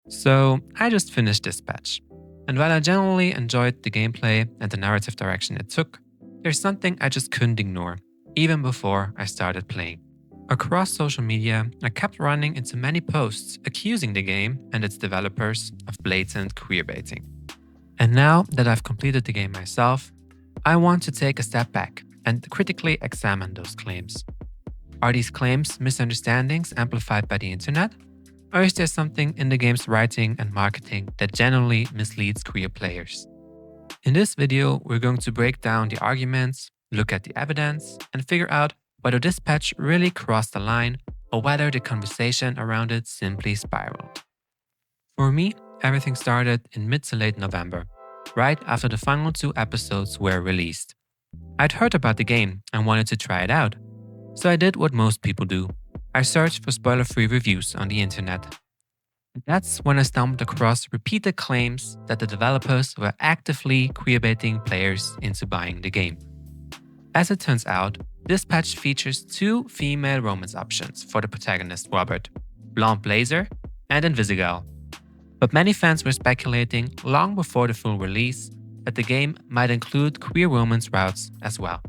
So I just finished this patch, and while I generally enjoyed the gameplay and the narrative direction it took, there's something I just couldn't ignore, even before I started playing. Across social media, I kept running into many posts accusing the game and its developers of blatant queerbaiting. And now that I've completed the game myself, I want to take a step back and critically examine those claims. Are these claims misunderstandings amplified by the internet? Or is there something in the game's writing and marketing that genuinely misleads queer players? In this video, we're going to break down the arguments, look at the evidence, and figure out whether this patch really crossed the line or whether the conversation around it simply spiraled. For me, everything started in mid to late November, right after the final 2 episodes were released. I'd heard about the game and wanted to try it out, so I did what most people do. I searched for spoiler-free reviews on the internet. And that's when I stumbled across repeated claims that the developers were actively queerbaiting players into buying the game. As it turns out, this patch features 2 female romance options for the protagonist Robert, Blonde Blazer and Invisigal. But many fans were speculating long before the full release that the game might include queer romance routes as well.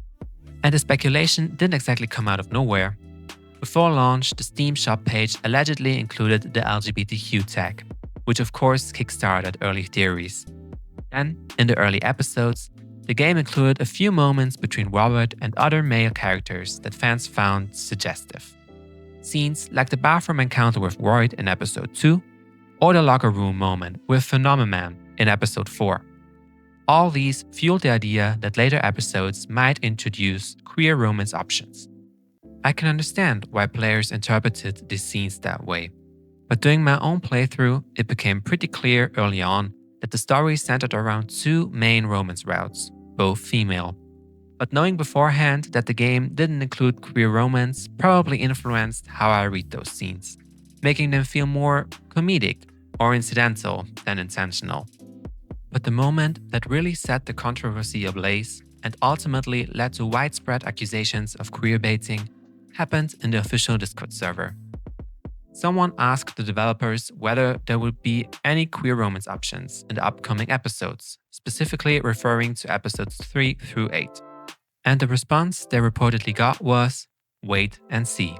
And the speculation didn't exactly come out of nowhere. Before launch, the Steam shop page allegedly included the LGBTQ tag, which of course kickstarted early theories. Then, in the early episodes, the game included a few moments between Robert and other male characters that fans found suggestive. Scenes like the bathroom encounter with Royd in episode 2, or the locker room moment with Phenomenon in episode 4. All these fueled the idea that later episodes might introduce queer romance options. I can understand why players interpreted these scenes that way, but during my own playthrough, it became pretty clear early on that the story centered around 2 main romance routes, both female. But knowing beforehand that the game didn't include queer romance probably influenced how I read those scenes, making them feel more comedic or incidental than intentional. But the moment that really set the controversy ablaze and ultimately led to widespread accusations of queerbaiting happened in the official Discord server. Someone asked the developers whether there would be any queer romance options in the upcoming episodes, specifically referring to episodes 3 through 8. And the response they reportedly got was, "Wait and see."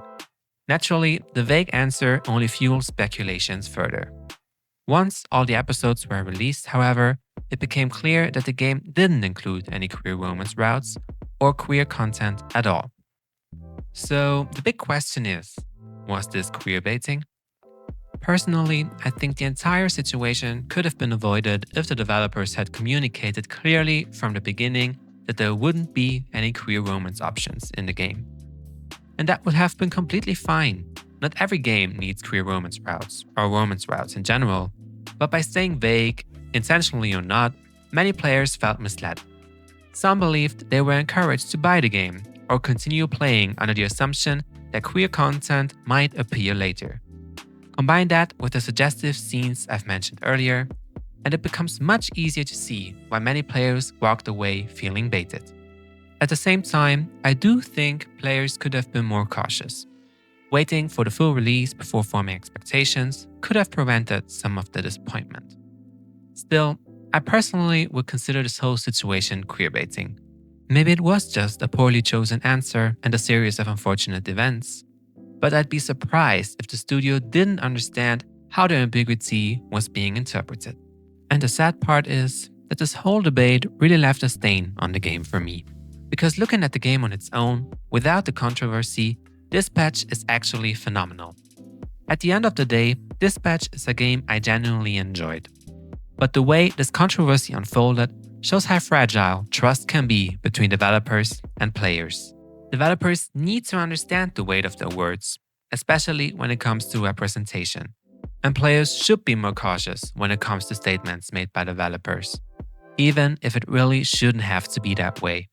Naturally, the vague answer only fueled speculations further. Once all the episodes were released, however, it became clear that the game didn't include any queer romance routes or queer content at all. So the big question is, was this queerbaiting? Personally, I think the entire situation could have been avoided if the developers had communicated clearly from the beginning that there wouldn't be any queer romance options in the game. And that would have been completely fine. Not every game needs queer romance routes, or romance routes in general, but by staying vague, intentionally or not, many players felt misled. Some believed they were encouraged to buy the game or continue playing under the assumption that queer content might appear later. Combine that with the suggestive scenes I've mentioned earlier, and it becomes much easier to see why many players walked away feeling baited. At the same time, I do think players could have been more cautious. Waiting for the full release before forming expectations could have prevented some of the disappointment. Still, I personally would consider this whole situation queerbaiting. Maybe it was just a poorly chosen answer and a series of unfortunate events. But I'd be surprised if the studio didn't understand how the ambiguity was being interpreted. And the sad part is that this whole debate really left a stain on the game for me. Because looking at the game on its own, without the controversy, this patch is actually phenomenal. At the end of the day, this patch is a game I genuinely enjoyed. But the way this controversy unfolded shows how fragile trust can be between developers and players. Developers need to understand the weight of their words, especially when it comes to representation. And players should be more cautious when it comes to statements made by developers, even if it really shouldn't have to be that way.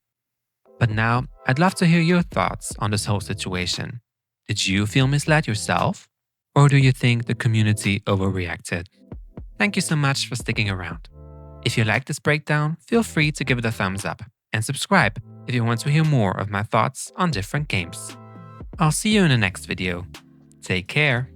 But now, I'd love to hear your thoughts on this whole situation. Did you feel misled yourself? Or do you think the community overreacted? Thank you so much for sticking around. If you like this breakdown, feel free to give it a thumbs up and subscribe if you want to hear more of my thoughts on different games. I'll see you in the next video. Take care.